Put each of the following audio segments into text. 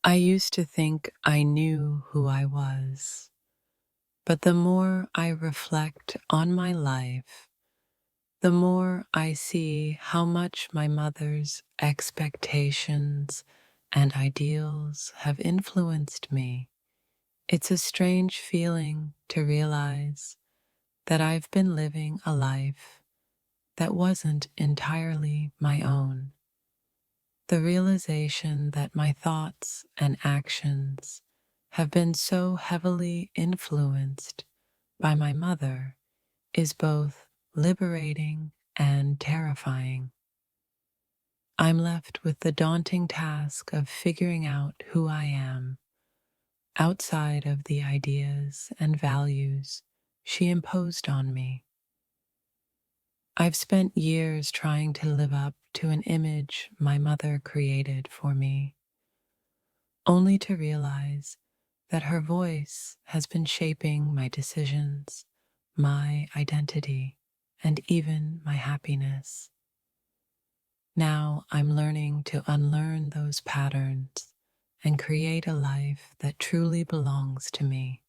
I used to think I knew who I was, but the more I reflect on my life, the more I see how much my mother's expectations and ideals have influenced me. It's a strange feeling to realize that I've been living a life that wasn't entirely my own. The realization that my thoughts and actions have been so heavily influenced by my mother is both liberating and terrifying. I'm left with the daunting task of figuring out who I am outside of the ideas and values she imposed on me. I've spent years trying to live up to an image my mother created for me, only to realize that her voice has been shaping my decisions, my identity, and even my happiness. Now I'm learning to unlearn those patterns and create a life that truly belongs to me.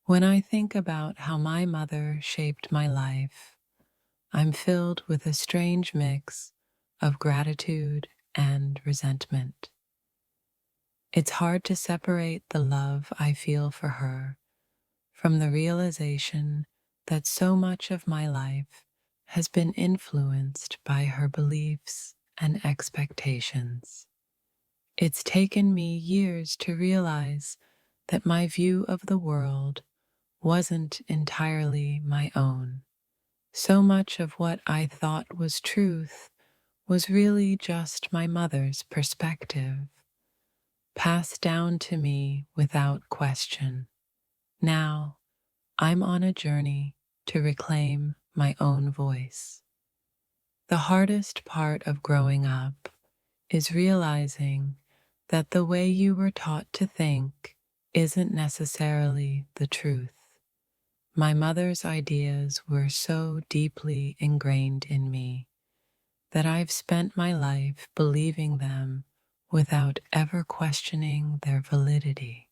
When I think about how my mother shaped my life, I'm filled with a strange mix of gratitude and resentment. It's hard to separate the love I feel for her from the realization that so much of my life has been influenced by her beliefs and expectations. It's taken me years to realize that my view of the world wasn't entirely my own. So much of what I thought was truth was really just my mother's perspective, passed down to me without question. Now, I'm on a journey to reclaim my own voice. The hardest part of growing up is realizing that the way you were taught to think isn't necessarily the truth. My mother's ideas were so deeply ingrained in me that I've spent my life believing them without ever questioning their validity.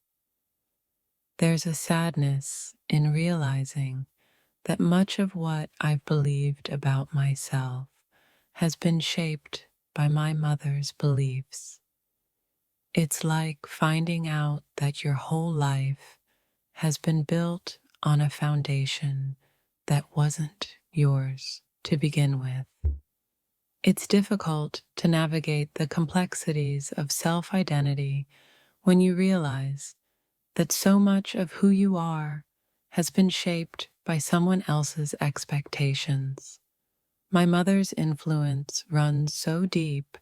There's a sadness in realizing that much of what I've believed about myself has been shaped by my mother's beliefs. It's like finding out that your whole life has been built on a foundation that wasn't yours to begin with. It's difficult to navigate the complexities of self-identity when you realize that so much of who you are has been shaped by someone else's expectations. My mother's influence runs so deep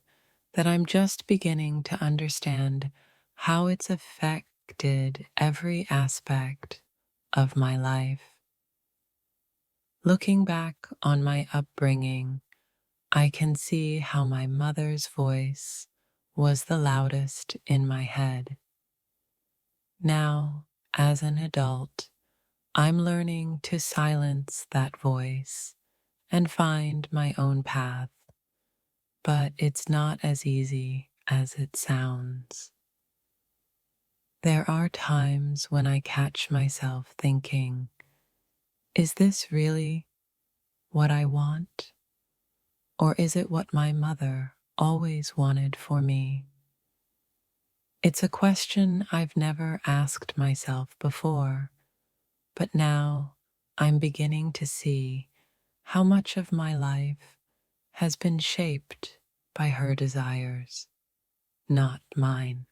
that I'm just beginning to understand how it's affected every aspect of my life. Looking back on my upbringing, I can see how my mother's voice was the loudest in my head. Now, as an adult, I'm learning to silence that voice and find my own path, but it's not as easy as it sounds. There are times when I catch myself thinking, is this really what I want? Or is it what my mother always wanted for me? It's a question I've never asked myself before, but now I'm beginning to see how much of my life has been shaped by her desires, not mine.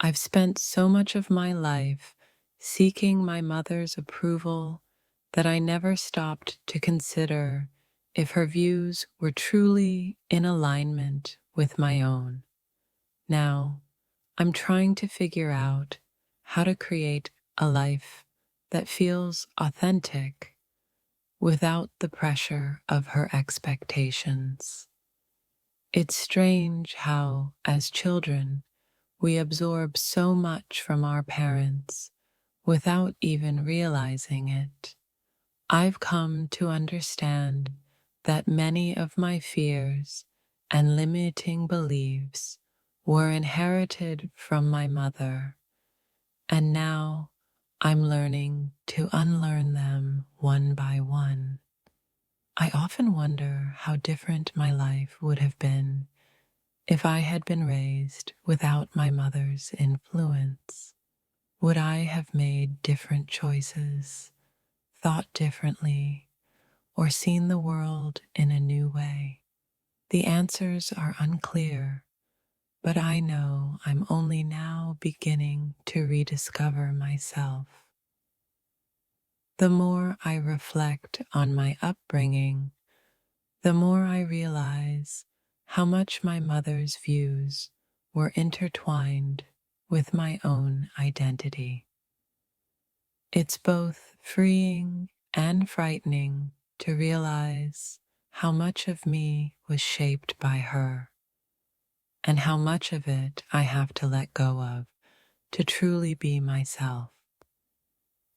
I've spent so much of my life seeking my mother's approval that I never stopped to consider if her views were truly in alignment with my own. Now, I'm trying to figure out how to create a life that feels authentic without the pressure of her expectations. It's strange how, as children, we absorb so much from our parents without even realizing it. I've come to understand that many of my fears and limiting beliefs were inherited from my mother, and now I'm learning to unlearn them one by one. I often wonder how different my life would have been if I had been raised without my mother's influence. Would I have made different choices, thought differently, or seen the world in a new way? The answers are unclear, but I know I'm only now beginning to rediscover myself. The more I reflect on my upbringing, the more I realize how much my mother's views were intertwined with my own identity. It's both freeing and frightening to realize how much of me was shaped by her, and how much of it I have to let go of to truly be myself.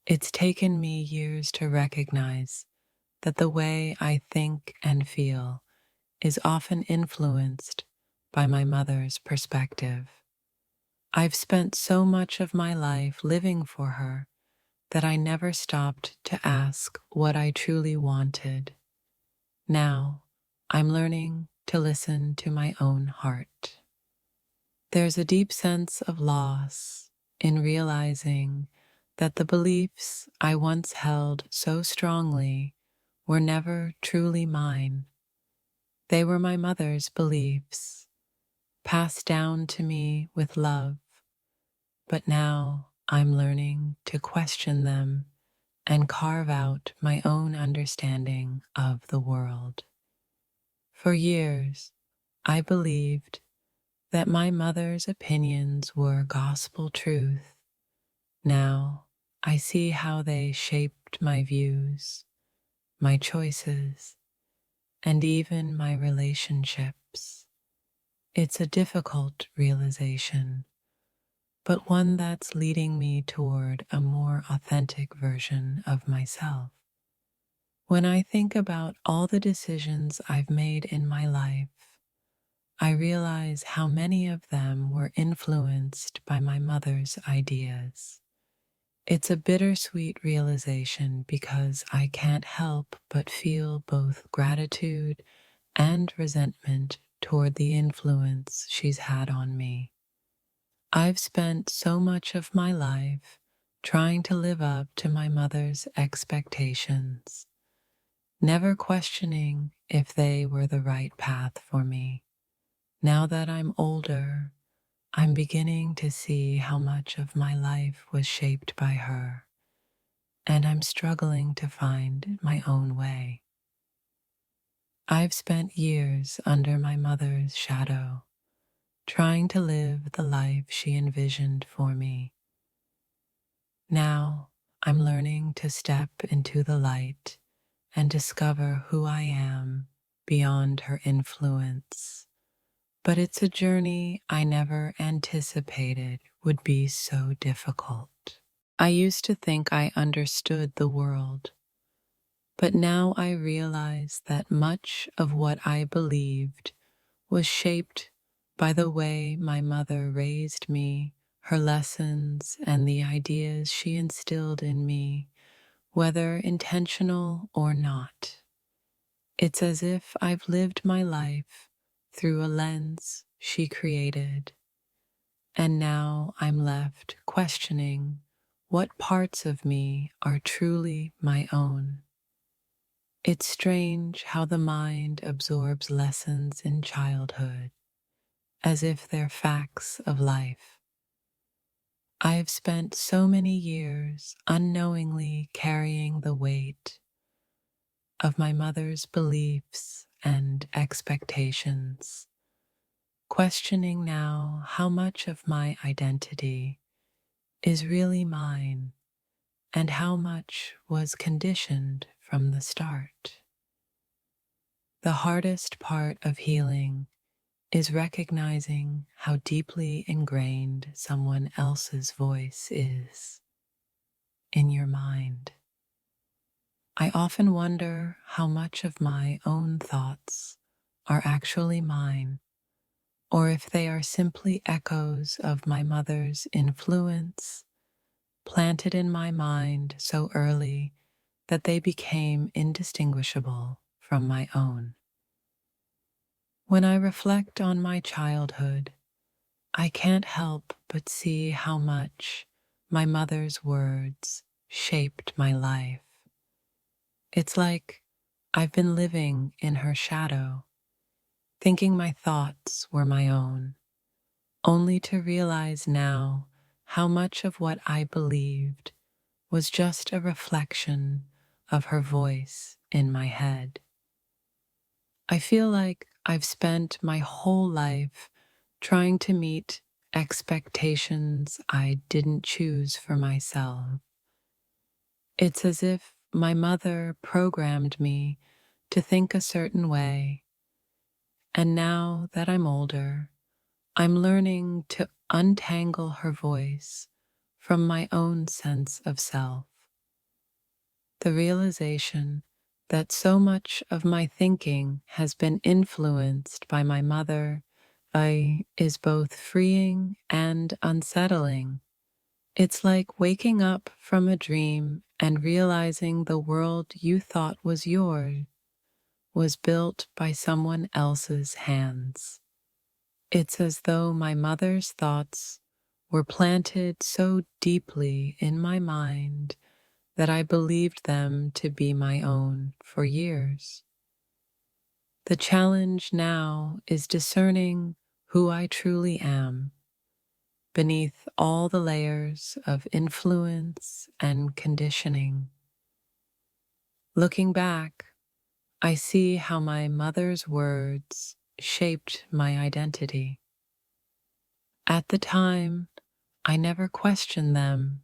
It's taken me years to recognize that the way I think and feel is often influenced by my mother's perspective. I've spent so much of my life living for her that I never stopped to ask what I truly wanted. Now, I'm learning to listen to my own heart. There's a deep sense of loss in realizing that the beliefs I once held so strongly were never truly mine. They were my mother's beliefs, passed down to me with love, but now I'm learning to question them and carve out my own understanding of the world. For years, I believed that my mother's opinions were gospel truth. Now, I see how they shaped my views, my choices, and even my relationships. It's a difficult realization, but one that's leading me toward a more authentic version of myself. When I think about all the decisions I've made in my life, I realize how many of them were influenced by my mother's ideas. It's a bittersweet realization because I can't help but feel both gratitude and resentment toward the influence she's had on me. I've spent so much of my life trying to live up to my mother's expectations, never questioning if they were the right path for me. Now that I'm older, I'm beginning to see how much of my life was shaped by her, and I'm struggling to find my own way. I've spent years under my mother's shadow, trying to live the life she envisioned for me. Now, I'm learning to step into the light and discover who I am beyond her influence. But it's a journey I never anticipated would be so difficult. I used to think I understood the world, but now I realize that much of what I believed was shaped by the way my mother raised me, her lessons, and the ideas she instilled in me, whether intentional or not. It's as if I've lived my life through a lens she created, and now I'm left questioning what parts of me are truly my own. It's strange how the mind absorbs lessons in childhood as if they're facts of life. I have spent so many years unknowingly carrying the weight of my mother's beliefs and expectations, questioning now how much of my identity is really mine and how much was conditioned from the start. The hardest part of healing is recognizing how deeply ingrained someone else's voice is in your mind. I often wonder how much of my own thoughts are actually mine, or if they are simply echoes of my mother's influence, planted in my mind so early that they became indistinguishable from my own. When I reflect on my childhood, I can't help but see how much my mother's words shaped my life. It's like I've been living in her shadow, thinking my thoughts were my own, only to realize now how much of what I believed was just a reflection of her voice in my head. I feel like I've spent my whole life trying to meet expectations I didn't choose for myself. It's as if my mother programmed me to think a certain way, and now that I'm older, I'm learning to untangle her voice from my own sense of self. The realization that so much of my thinking has been influenced by my mother is both freeing and unsettling. It's like waking up from a dream and realizing the world you thought was yours was built by someone else's hands. It's as though my mother's thoughts were planted so deeply in my mind that I believed them to be my own for years. The challenge now is discerning who I truly am beneath all the layers of influence and conditioning. Looking back, I see how my mother's words shaped my identity. At the time, I never questioned them,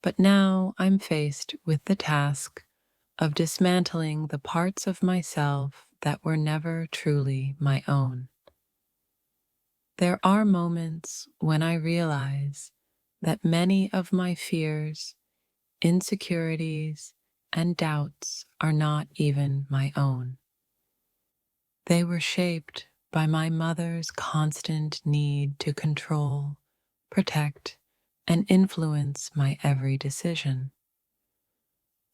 but now I'm faced with the task of dismantling the parts of myself that were never truly my own. There are moments when I realize that many of my fears, insecurities, and doubts are not even my own. They were shaped by my mother's constant need to control, protect, and influence my every decision.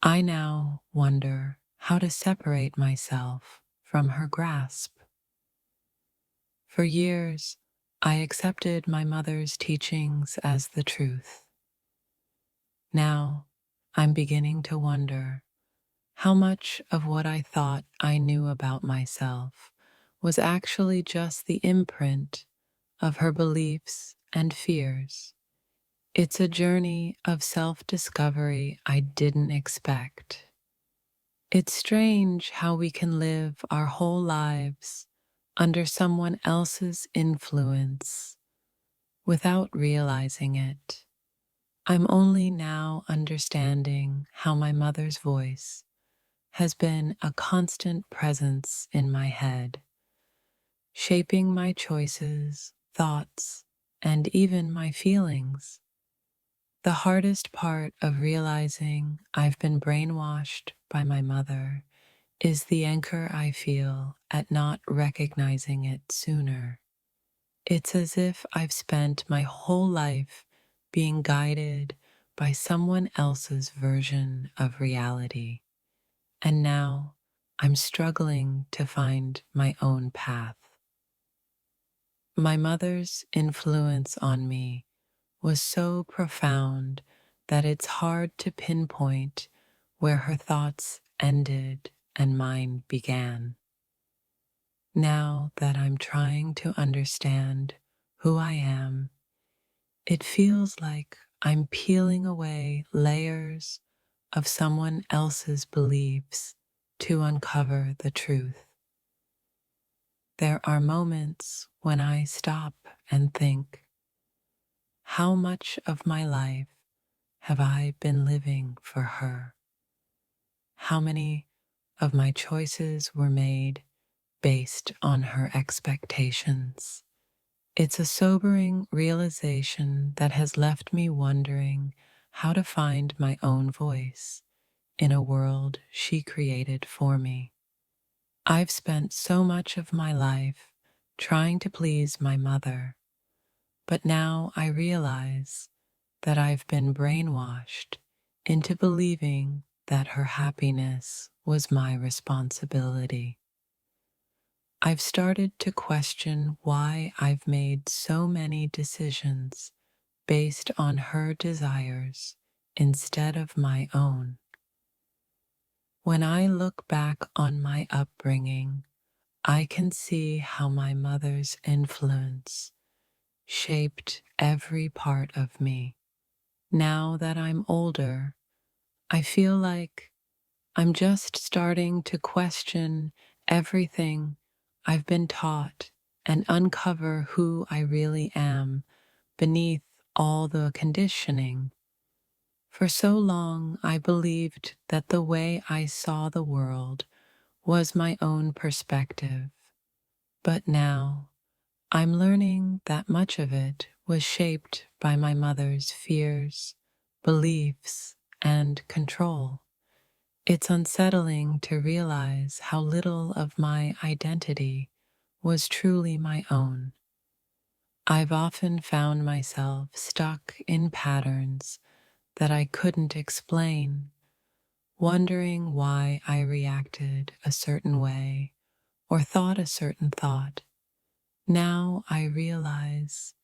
I now wonder how to separate myself from her grasp. For years, I accepted my mother's teachings as the truth. Now, I'm beginning to wonder how much of what I thought I knew about myself was actually just the imprint of her beliefs and fears. It's a journey of self-discovery I didn't expect. It's strange how we can live our whole lives under someone else's influence without realizing it. I'm only now understanding how my mother's voice has been a constant presence in my head, shaping my choices, thoughts, and even my feelings. The hardest part of realizing I've been brainwashed by my mother is the anchor I feel at not recognizing it sooner. It's as if I've spent my whole life being guided by someone else's version of reality, and now I'm struggling to find my own path. My mother's influence on me was so profound that it's hard to pinpoint where her thoughts ended and mine began. Now that I'm trying to understand who I am, it feels like I'm peeling away layers of someone else's beliefs to uncover the truth. There are moments when I stop and think, how much of my life have I been living for her? How many of my choices were made based on her expectations? It's a sobering realization that has left me wondering how to find my own voice in a world she created for me. I've spent so much of my life trying to please my mother, but now I realize that I've been brainwashed into believing that her happiness was my responsibility. I've started to question why I've made so many decisions based on her desires instead of my own. When I look back on my upbringing, I can see how my mother's influence shaped every part of me. Now that I'm older, I feel like I'm just starting to question everything I've been taught and uncover who I really am beneath all the conditioning. For so long, I believed that the way I saw the world was my own perspective. But now, I'm learning that much of it was shaped by my mother's fears, beliefs, and control. It's unsettling to realize how little of my identity was truly my own. I've often found myself stuck in patterns that I couldn't explain, wondering why I reacted a certain way or thought a certain thought. Now I realize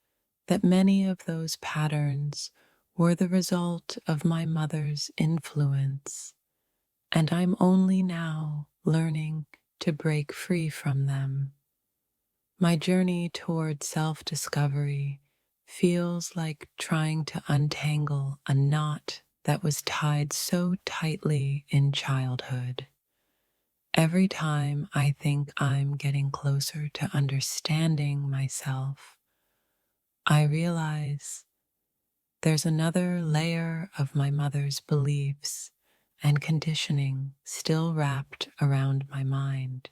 that many of those patterns were the result of my mother's influence, and I'm only now learning to break free from them. My journey toward self discovery feels like trying to untangle a knot that was tied so tightly in childhood. Every time I think I'm getting closer to understanding myself, I realize there's another layer of my mother's beliefs and conditioning still wrapped around my mind.